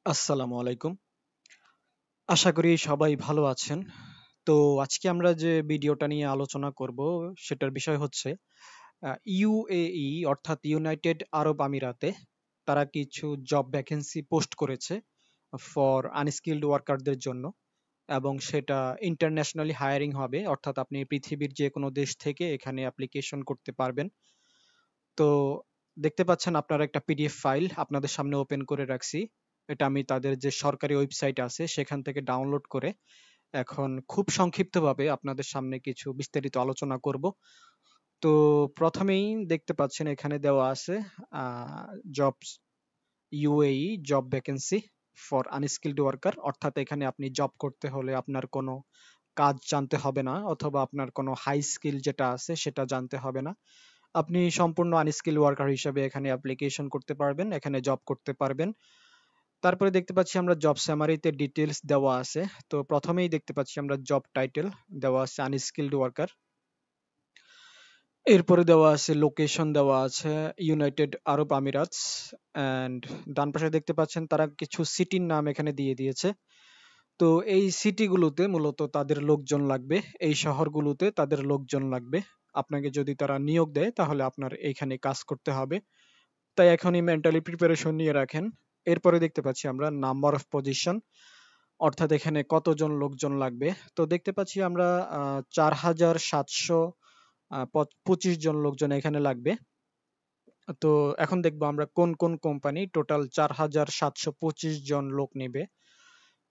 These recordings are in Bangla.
আসসালামু আলাইকুম। আশা করি সবাই ভালো আছেন। তো আজকে আমরা যে ভিডিওটা নিয়ে আলোচনা করব সেটার বিষয় হচ্ছে ইউএই অর্থাৎ ইউনাইটেড আরব আমিরাতে তারা কিছু জব ভ্যাকেন্সি পোস্ট করেছে ফর আনস্কিলড ওয়ার্কারদের জন্য এবং সেটা ইন্টারন্যাশনালি হায়ারিং হবে, অর্থাৎ আপনি পৃথিবীর যে কোনো দেশ থেকে এখানে অ্যাপ্লিকেশন করতে পারবেন। তো দেখতে পাচ্ছেন আপনারা একটা পিডিএফ ফাইল আপনাদের সামনে ওপেন করে রাখছি। এটা আমি তাদের যে সরকারি ওয়েবসাইট আছে সেখান থেকে ডাউনলোড করে এখন খুব সংক্ষিপ্তভাবে আপনাদের সামনে কিছু বিস্তারিত আলোচনা করব। তো প্রথমেই দেখতে পাচ্ছেন এখানে দেওয়া আছে jobs UAE job vacancy for unskilled worker, অর্থাৎ এখানে আপনি জব করতে হলে আপনার কোনো কাজ জানতে হবে না, অথবা আপনার কোনো হাই স্কিল যেটা আছে সেটা জানতে হবে না। আপনি সম্পূর্ণ আনস্কিল ওয়ার্কার হিসেবে এখানে অ্যাপ্লিকেশন করতে পারবেন, এখানে জব করতে পারবেন। তারপরে দেখতে পাচ্ছি আমরা জব সামারিতে ডিটেলস দেওয়া আছে। তো প্রথমেই দেখতে পাচ্ছি আমরা জব টাইটেল দেওয়া আছে আনস্কিলড ওয়ার্কার। এরপরে দেওয়া আছে লোকেশন, দেওয়া আছে ইউনাইটেড আরব আমিরাতস। অ্যান্ড ডান পাশে দেখতে পাচ্ছেন তারা কিছু সিটির নাম এখানে দিয়ে দিয়েছে। তো এই সিটিগুলোতে মূলত তাদের লোকজন লাগবে, এই শহরগুলোতে তাদের লোকজন লাগবে। আপনাকে যদি তারা নিয়োগ দেয় তাহলে আপনার এইখানে কাজ করতে হবে, তাই এখনই মেন্টালি প্রিপারেশন নিয়ে রাখেন। এরপরে দেখতে পাচ্ছি আমরা নাম্বার অফ পজিশন, অর্থাৎ এখানে কতজন লোকজন লাগবে। তো দেখতে পাচ্ছি আমরা 4725 জন লোকজন এখানে লাগবে। তো এখন দেখবো আমরা কোন কোন কোম্পানি টোটাল 4725 জন লোক নেবে।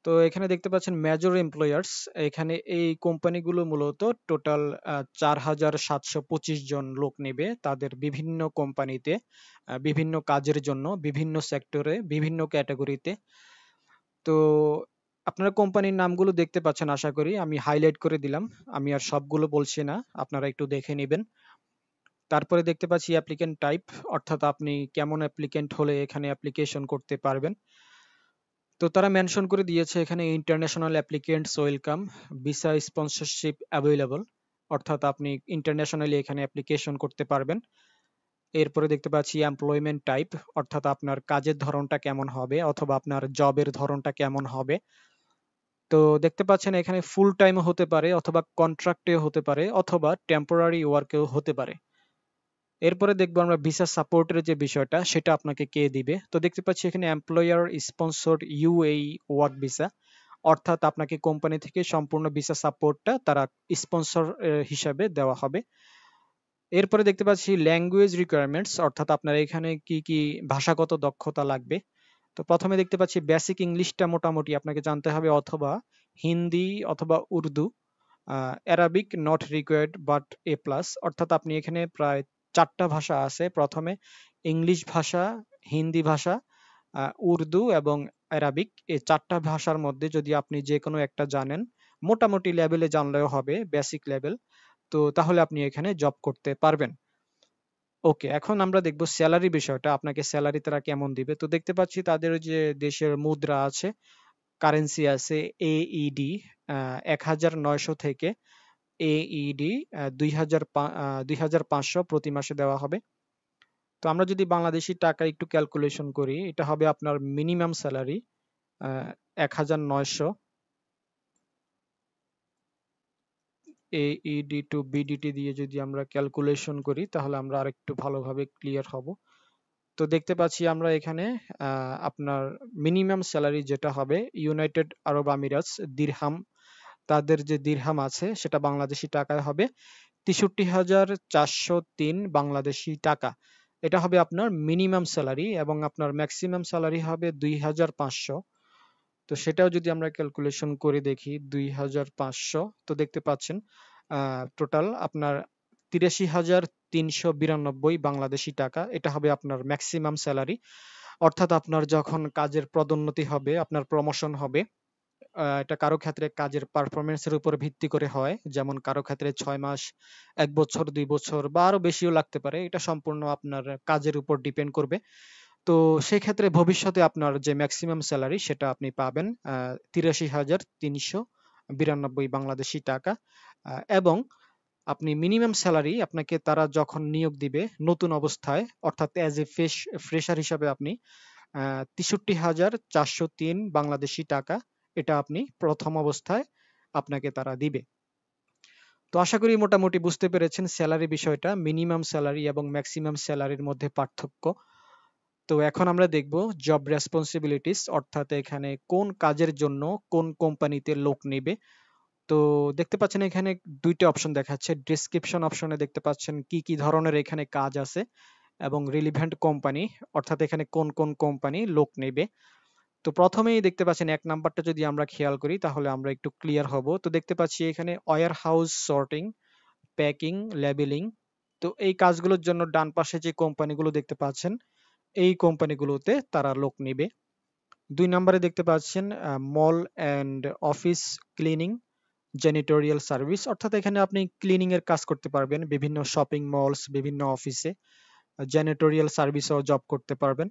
তো এখানে দেখতে পাচ্ছেন মেজর এমপ্লয়ার্স, এখানে এই কোম্পানিগুলো মূলত টোটাল 4725 জন লোক নেবে তাদের বিভিন্ন কোম্পানিতে, বিভিন্ন কাজের জন্য, বিভিন্ন সেক্টরে, বিভিন্ন ক্যাটাগরিতে। তো আপনারা কোম্পানির নামগুলো দেখতে পাচ্ছেন, আশা করি আমি হাইলাইট করে দিলাম, আমি আর সবগুলো বলছি না, আপনারা একটু দেখে নেবেন। তারপরে দেখতে পাচ্ছি অ্যাপ্লিকেন্ট টাইপ, অর্থাৎ আপনি কেমন অ্যাপ্লিকেন্ট হলে এখানে অ্যাপ্লিকেশন করতে পারবেন। তো তারা মেনশন করে দিয়েছে এখানে international applicants welcome, visa sponsorship available, অর্থাৎ আপনি ইন্টারন্যাশনালি এখানে অ্যাপ্লিকেশন করতে পারবেন। এরপরে দেখতে পাচ্ছি এমপ্লয়মেন্ট টাইপ, অর্থাৎ আপনার কাজের ধরনটা কেমন হবে অথবা আপনার জবের ধরনটা কেমন হবে। তো দেখতে পাচ্ছেন এখানে ফুল টাইম হতে পারে অথবা কন্ট্রাক্টেও হতে পারে অথবা টেম্পোরারি ওয়ার্কেও হতে পারে। এরপরে দেখবো আমরা ভিসা সাপোর্টের যে বিষয়টা সেটা আপনাকে কে দিবে। তো দেখতে পাচ্ছি এখানে employer sponsored UAE work visa, অর্থাৎ আপনাকে কোম্পানি থেকে সম্পূর্ণ ভিসা সাপোর্টটা তারা স্পন্সর হিসাবে দেওয়া হবে। এরপরে দেখতে পাচ্ছি ল্যাঙ্গুয়েজ রিকোয়ারমেন্টস, অর্থাৎ আপনার এখানে কি কি ভাষাগত দক্ষতা লাগবে। তো প্রথমে দেখতে পাচ্ছি বেসিক ইংলিশটা মোটামুটি আপনাকে জানতে হবে, অথবা হিন্দি অথবা Urdu. Arabic not required but A plus, অর্থাৎ আপনি এখানে প্রায় 4টা ভাষা আছে। প্রথমে ইংলিশ ভাষা, হিন্দি ভাষা, উর্দু এবং অ্যারাবিক, এই 4টা ভাষার মধ্যে যদি আপনি যে কোনো একটা জানেন, মোটামুটি লেভেলে জানলেও হবে, বেসিক লেভেল, তো তাহলে আপনি এখানে জব করতে পারবেন। ওকে, এখন আমরা দেখবো স্যালারি বিষয়টা, আপনাকে স্যালারি তারা কেমন দিবে। তো দেখতে পাচ্ছি তাদের যে দেশের মুদ্রা আছে, কারেন্সি আছে এইডি, 1900 থেকে এইডি 2500 প্রতি মাসে দেওয়া হবে। তো আমরা যদি বাংলাদেশি টাকা একটু ক্যালকুলেশন করি, এটা হবে আপনার minimum salary 1900 eighty two BDT দিয়ে যদি আমরা ক্যালকুলেশন করি তাহলে আমরা আরেকটু ভালোভাবে ক্লিয়ার হব। তো দেখতে পাচ্ছি আমরা এখানে আপনার মিনিমাম স্যালারি যেটা হবে ইউনাইটেড আরব আমিরাতস দিরহাম, তাদের যে দিরহাম আছে সেটা বাংলাদেশি টাকায় হবে 63,403 বাংলাদেশি টাকা। এটা হবে আপনার মিনিমাম স্যালারি, এবং আপনার ম্যাক্সিমাম স্যালারি হবে 2,500। তো সেটাও যদি আমরা ক্যালকুলেশন করে দেখি 2,500, তো দেখতে পাচ্ছেন টোটাল আপনার 83,392 বাংলাদেশি টাকা, এটা হবে আপনার ম্যাক্সিমাম স্যালারি। অর্থাৎ আপনার যখন কাজের পদোন্নতি হবে, আপনার প্রমোশন হবে, এটা কারো ক্ষেত্রে কাজের পারফরমেন্সের উপর ভিত্তি করে হয়, যেমন কারো ক্ষেত্রে 6 মাস, 1 বছর, 2 বছর বা আরো বেশিও লাগতে পারে, এটা সম্পূর্ণ আপনার কাজের উপর ডিপেন্ড করবে। তো সেই ক্ষেত্রে ভবিষ্যতে আপনার যে ম্যাক্সিমাম স্যালারি সেটা আপনি পাবেন 83,392 বাংলাদেশি টাকা। এবং আপনি মিনিমাম স্যালারি আপনাকে তারা যখন নিয়োগ দিবে নতুন অবস্থায়, অর্থাৎ অ্যাজ এ ফ্রেশার হিসাবে আপনি ৬৩,৪০৩ বাংলাদেশি টাকা, এটা আপনি প্রথম অবস্থায় আপনাকে তারা দিবে। তো আশা করি মোটামুটি বুঝতে পেরেছেন স্যালারি বিষয়টা, মিনিমাম স্যালারি এবং ম্যাক্সিমাম স্যালারির মধ্যে পার্থক্য। তো এখন আমরা দেখব জব রেসপন্সিবিলিটিস, অর্থাৎ এখানে কোন কাজের জন্য কোন কোম্পানিতে লোক নেবে। তো দেখতে পাচ্ছেন এখানে দুইটা অপশন দেখাচ্ছে। ডেসক্রিপশন অপশনে দেখতে পাচ্ছেন কি কি ধরনের এখানে কাজ আছে এবং রিলিভেন্ট কোম্পানি, অর্থাৎ এখানে কোন কোন কোম্পানি লোক নেবে। তো প্রথমেই দেখতে পাচ্ছেন এক নাম্বারটা যদি আমরা খেয়াল করি তাহলে আমরা একটু ক্লিয়ার হব। তো দেখতে পাচ্ছি এখানে warehouse sorting, packing, labelling. তো এই কাজগুলোর জন্য ডান পাশে যে কোম্পানিগুলো দেখতে পাচ্ছেন এই কোম্পানিগুলোতে তারা লোক নেবে। ২ নম্বরে দেখতে পাচ্ছেন mall and office cleaning, janitorial service, অর্থাৎ এখানে আপনি ক্লিনিং এর কাজ করতে পারবেন বিভিন্ন শপিং মলস, বিভিন্ন অফিসে। জেনিটোরিয়াল সার্ভিসেও জব করতে পারবেন।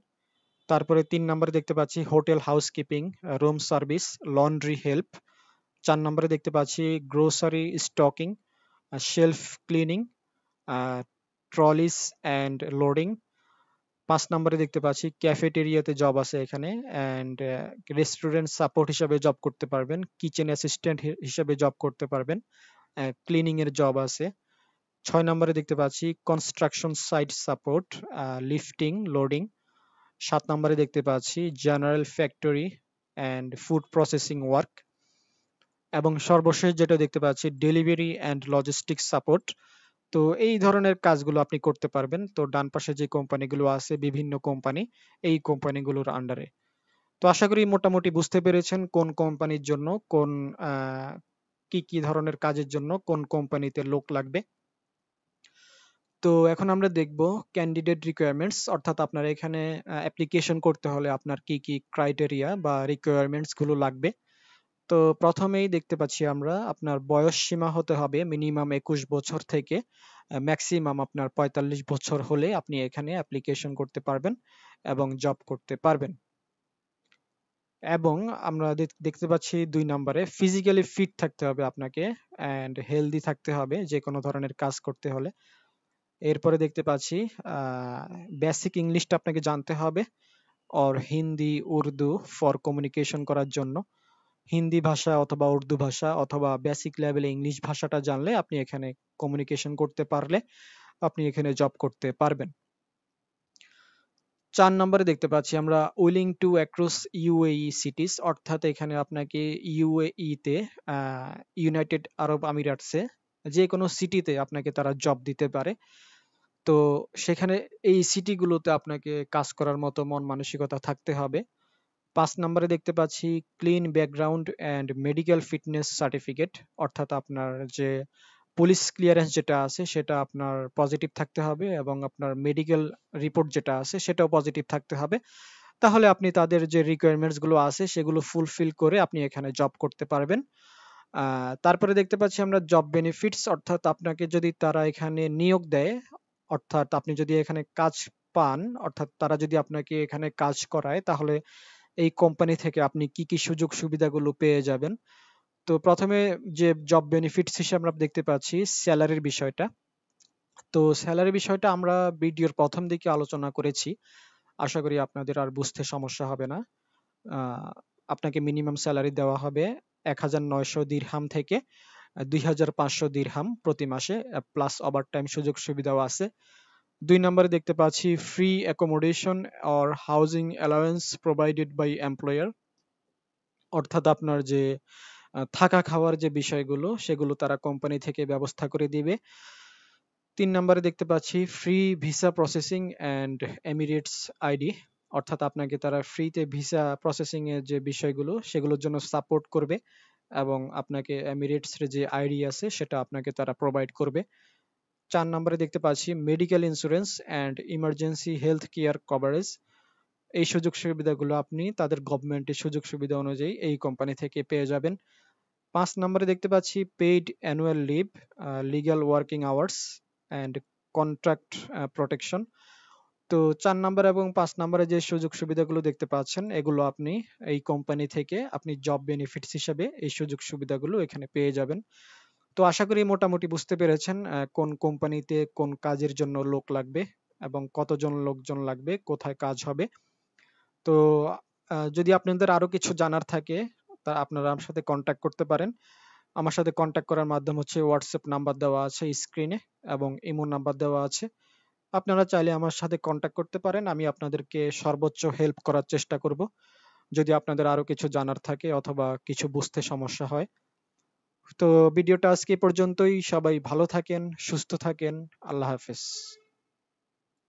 তারপরে ৩ নম্বরে দেখতে পাচ্ছি hotel housekeeping, room service, laundry help. ৪ নম্বরে দেখতে পাচ্ছি grocery stocking, shelf cleaning, trolleys and loading. ৫ নম্বরে দেখতে পাচ্ছি ক্যাফেটেরিয়াতে জব আছে এখানে, অ্যান্ড রেস্টুরেন্ট সাপোর্ট হিসাবে জব করতে পারবেন, কিচেন অ্যাসিস্ট্যান্ট হিসাবে জব করতে পারবেন, ক্লিনিং এর জব আছে। ৬ নম্বরে দেখতে পাচ্ছি construction site support, lifting, loading. ৭ নম্বরে দেখতে পাচ্ছি general factory and food processing work. এবং সর্বশেষ যেটা দেখতে পাচ্ছি ডেলিভারি অ্যান্ড লজিস্টিক্স সাপোর্ট। তো এই ধরনের কাজগুলো আপনি করতে পারবেন। তো ডান পাশে যে কোম্পানিগুলো আছে বিভিন্ন কোম্পানি, এই কোম্পানিগুলোর আন্ডারে। তো আশা করি মোটামুটি বুঝতে পেরেছেন কোন কোম্পানির জন্য কোন কি কি ধরনের কাজের জন্য কোন কোম্পানিতে লোক লাগবে। তো এখন আমরা দেখব ক্যান্ডিডেট রিকোয়ারমেন্টস, অর্থাৎ আপনার এখানে অ্যাপ্লিকেশন করতে হলে আপনার কি কি ক্রাইটেরিয়া বা রিকোয়ারমেন্টস গুলো লাগবে। তো প্রথমেই দেখতে পাচ্ছি আমরা আপনার বয়স সীমা হতে হবে মিনিমাম ২১ বছর থেকে ম্যাক্সিমাম আপনার ৪৫ বছর হলে আপনি এখানে অ্যাপ্লিকেশন করতে পারবেন এবং জব করতে পারবেন। এবং আমরা দেখতে পাচ্ছি ২ নম্বরে ফিজিক্যালি ফিট থাকতে হবে আপনাকে, অ্যান্ড হেলদি থাকতে হবে যে কোনো ধরনের কাজ করতে হলে। এরপরে দেখতে পাচ্ছি বেসিক ইংলিশটা আপনাকে জানতে হবে, or Hindi Urdu for communication করার জন্য। হিন্দি ভাষা অথবা উর্দু ভাষা অথবা বেসিক লেভেলে ইংলিশ ভাষাটা জানলে আপনি এখানে কমিউনিকেশন করতে পারলে আপনি এখানে জব করতে পারবেন। ৪ নম্বরে দেখতে পাচ্ছি আমরা উইলিং টু অ্যাক্রস ইউএই সিটিজ, অর্থাৎ এখানে আপনাকে ইউএই তে ইউনাইটেড আরব আমিরাটসে যে কোনো সিটিতে আপনাকে তারা জব দিতে পারে। তো সেখানে এই সিটিগুলোতে আপনাকে কাজ করার মতো মন মানসিকতা থাকতে হবে। ৫ নম্বরে দেখতে পাচ্ছি clean background and medical fitness certificate, অর্থাৎ আপনার যে পুলিশ ক্লিয়ারেন্স যেটা আছে সেটা আপনার পজিটিভ থাকতে হবে এবং আপনার মেডিকেল রিপোর্ট যেটা আছে সেটাও পজিটিভ থাকতে হবে। তাহলে আপনি তাদের যে রিকোয়ারমেন্টস গুলো আছে সেগুলো ফুলফিল করে আপনি এখানে জব করতে পারবেন। তারপরে দেখতে পাচ্ছি আমরা জব বেনিফিটস, অর্থাৎ আপনাকে যদি তারা এখানে নিয়োগ দেয়, অর্থাৎ আপনি যদি এখানে কাজ পান, অর্থাৎ তারা যদি আপনাকে এখানে কাজ করায়, তাহলে এই কোম্পানি থেকে আপনি কি কি সুযোগ সুবিধাগুলো পেয়ে যাবেন। তো প্রথমে যে জব বেনিফিটস হিসেবে আমরা দেখতে পাচ্ছি স্যালারির বিষয়টা। তো স্যালারি বিষয়টা আমরা ভিডিওর প্রথম দিকে আলোচনা করেছি, আশা করি আপনাদের আর বুঝতে সমস্যা হবে না। আহ, আপনাকে মিনিমাম স্যালারি দেওয়া হবে ১,৯০০ দিরহাম থেকে ২,৫০০ দিরহাম প্রতি মাসে, প্লাস ওভারটাইম সুযোগ সুবিধাও আছে। ২ নম্বরে দেখতে পাচ্ছি free accommodation or housing allowance provided by employer, অর্থাৎ আপনার যে থাকা খাওয়ার যে বিষয়গুলো সেগুলো তারা কোম্পানি থেকে ব্যবস্থা করে দিবে। ৩ নম্বরে দেখতে পাচ্ছি free visa processing and Emirates ID, অর্থাৎ আপনাকে তারা ফ্রিতে ভিসা প্রসেসিং এর যে বিষয়গুলো সেগুলোর জন্য সাপোর্ট করবে এবং আপনাকে এমিরেটস এর যে আইডি আছে সেটা আপনাকে তারা প্রোভাইড করবে। ৪ নম্বরে দেখতে পাচ্ছি medical insurance and emergency health care coverage, এই সুযোগ সুবিধাগুলো আপনি তাদের গভর্নমেন্টের সুযোগ সুবিধা অনুযায়ী এই কোম্পানি থেকে পেয়ে যাবেন। ৫ নম্বরে দেখতে পাচ্ছি paid annual leave, legal working hours and contract protection. তো ৪ নাম্বার এবং ৫ নাম্বারে যে সুযোগ সুবিধাগুলো দেখতে পাচ্ছেন এগুলো আপনি এই কোম্পানি থেকে আপনি জব বেনিফিটস হিসেবে এই সুযোগ সুবিধাগুলো এখানে পেয়ে যাবেন। তো আশা করি মোটামুটি বুঝতে পেরেছেন কোন কোম্পানিতে কোন কাজের জন্য লোক লাগবে এবং কতজন লোকজন লাগবে, কোথায় কাজ হবে। তো যদি আপনাদের আরো কিছু জানার থাকে তা আপনারা আমার সাথে কন্ট্যাক্ট করতে পারেন। আমার সাথে কন্ট্যাক্ট করার মাধ্যম হচ্ছে হোয়াটসঅ্যাপ নাম্বার দেওয়া আছে স্ক্রিনে, এবং ইমো নাম্বার দেওয়া আছে। আপনারা চাইলে আমার সাথে কন্ট্যাক্ট করতে পারেন। আমি আপনাদেরকে সর্বোচ্চ হেল্প করার চেষ্টা করব, যদি আপনাদের আরো কিছু জানার থাকে অথবা কিছু বুঝতে সমস্যা হয়। তো ভিডিওটা আজকে এ পর্যন্তই। সবাই ভালো থাকেন, সুস্থ থাকেন। আল্লাহ হাফেজ।